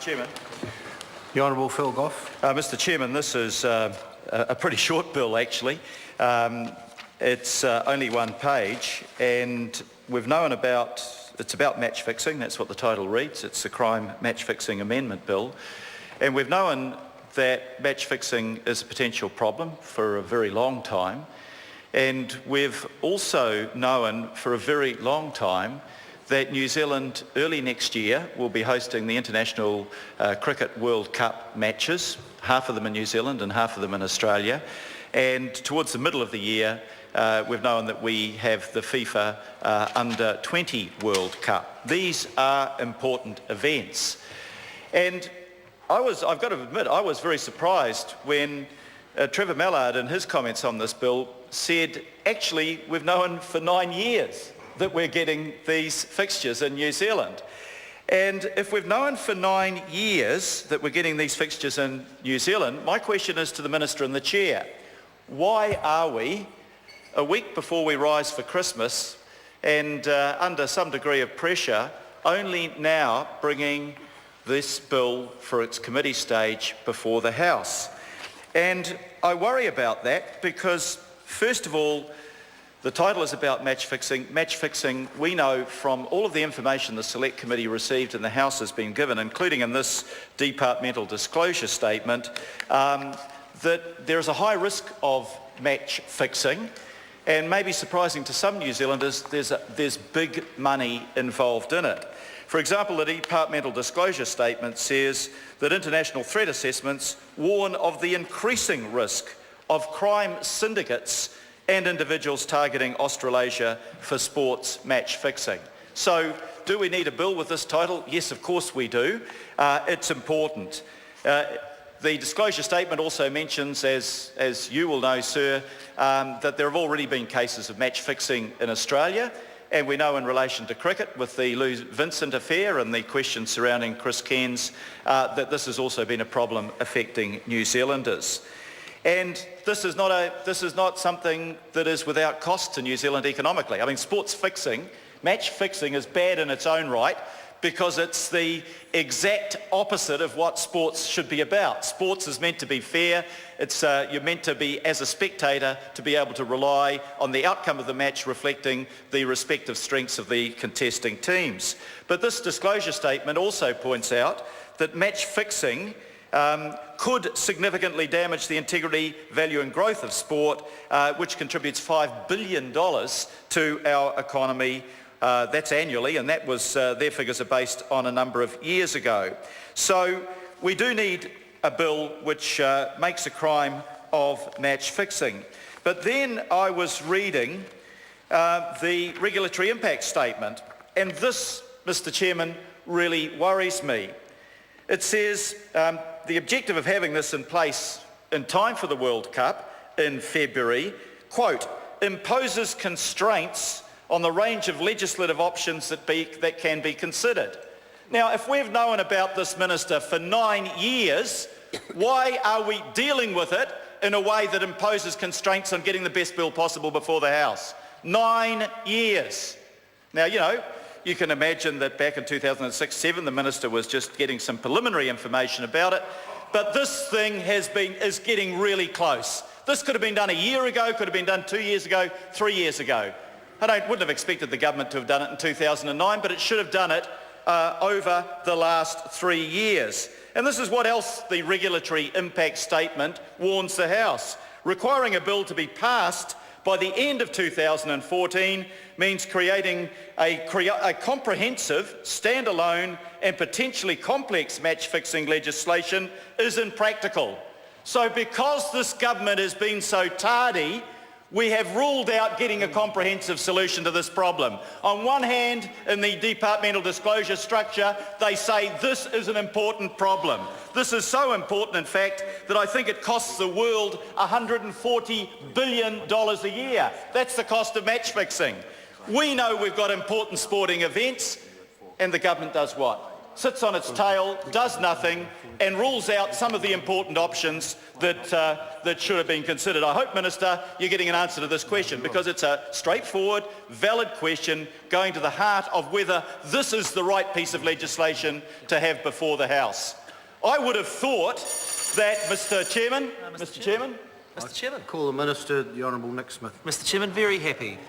Chairman. The Honourable Phil Goff. Mr Chairman, this is a pretty short bill actually. It's only one page, and we've known it's about match fixing. That's what the title reads. It's the Crime Match Fixing Amendment Bill, and we've known that match fixing is a potential problem for a very long time, and we've also known for a very long time that New Zealand early next year will be hosting the International Cricket World Cup matches, half of them in New Zealand and half of them in Australia. And towards the middle of the year, we've known that we have the FIFA Under-20 World Cup. These are important events. And I've got to admit, I was very surprised when Trevor Mallard in his comments on this bill said, actually, we've known for 9 years that we're getting these fixtures in New Zealand. And if we've known for 9 years that we're getting these fixtures in New Zealand, my question is to the Minister and the Chair. Why are we, a week before we rise for Christmas and under some degree of pressure, only now bringing this bill for its committee stage before the House? And I worry about that because, first of all, the title is about match fixing. Match fixing, we know from all of the information the Select Committee received and the House has been given, including in this departmental disclosure statement, that there is a high risk of match fixing, and maybe surprising to some New Zealanders, there's big money involved in it. For example, the departmental disclosure statement says that international threat assessments warn of the increasing risk of crime syndicates and individuals targeting Australasia for sports match fixing. So, do we need a bill with this title? Yes, of course we do. It's important. The disclosure statement also mentions, as you will know, sir, that there have already been cases of match fixing in Australia, and we know in relation to cricket with the Lou Vincent affair and the questions surrounding Chris Cairns that this has also been a problem affecting New Zealanders. And this is not something that is without cost to New Zealand economically. I mean, sports fixing, match fixing is bad in its own right because it's the exact opposite of what sports should be about. Sports is meant to be fair. You're meant to be, as a spectator, to be able to rely on the outcome of the match reflecting the respective strengths of the contesting teams. But this disclosure statement also points out that match fixing could significantly damage the integrity, value and growth of sport, which contributes $5 billion to our economy. That's annually, and that was their figures are based on a number of years ago. So we do need a bill which makes a crime of match fixing. But then I was reading the regulatory impact statement, and this, Mr Chairman, really worries me. It says the objective of having this in place in time for the World Cup in February, quote, imposes constraints on the range of legislative options that can be considered. Now, if we've known about this, Minister, for 9 years, why are we dealing with it in a way that imposes constraints on getting the best bill possible before the House? 9 years. Now, you know, you can imagine that back in 2006-07, the Minister was just getting some preliminary information about it, but this thing is getting really close. This could have been done a year ago, could have been done 2 years ago, 3 years ago. I wouldn't have expected the government to have done it in 2009, but it should have done it over the last 3 years. And this is what else the regulatory impact statement warns the House. Requiring a bill to be passed by the end of 2014 means creating a comprehensive, standalone and potentially complex match-fixing legislation is impractical. So because this government has been so tardy, we have ruled out getting a comprehensive solution to this problem. On one hand, in the departmental disclosure structure, they say this is an important problem. This is so important, in fact, that I think it costs the world $140 billion a year. That's the cost of match fixing. We know we've got important sporting events, and the government does what? sits on its tail, does nothing, and rules out some of the important options that should have been considered. I hope, Minister, you're getting an answer to this question, because it's a straightforward, valid question going to the heart of whether this is the right piece of legislation to have before the House. I would have thought that, Mr Chairman, Mr Chairman. Call the Minister, the Honourable Nick Smith. Mr Chairman, very happy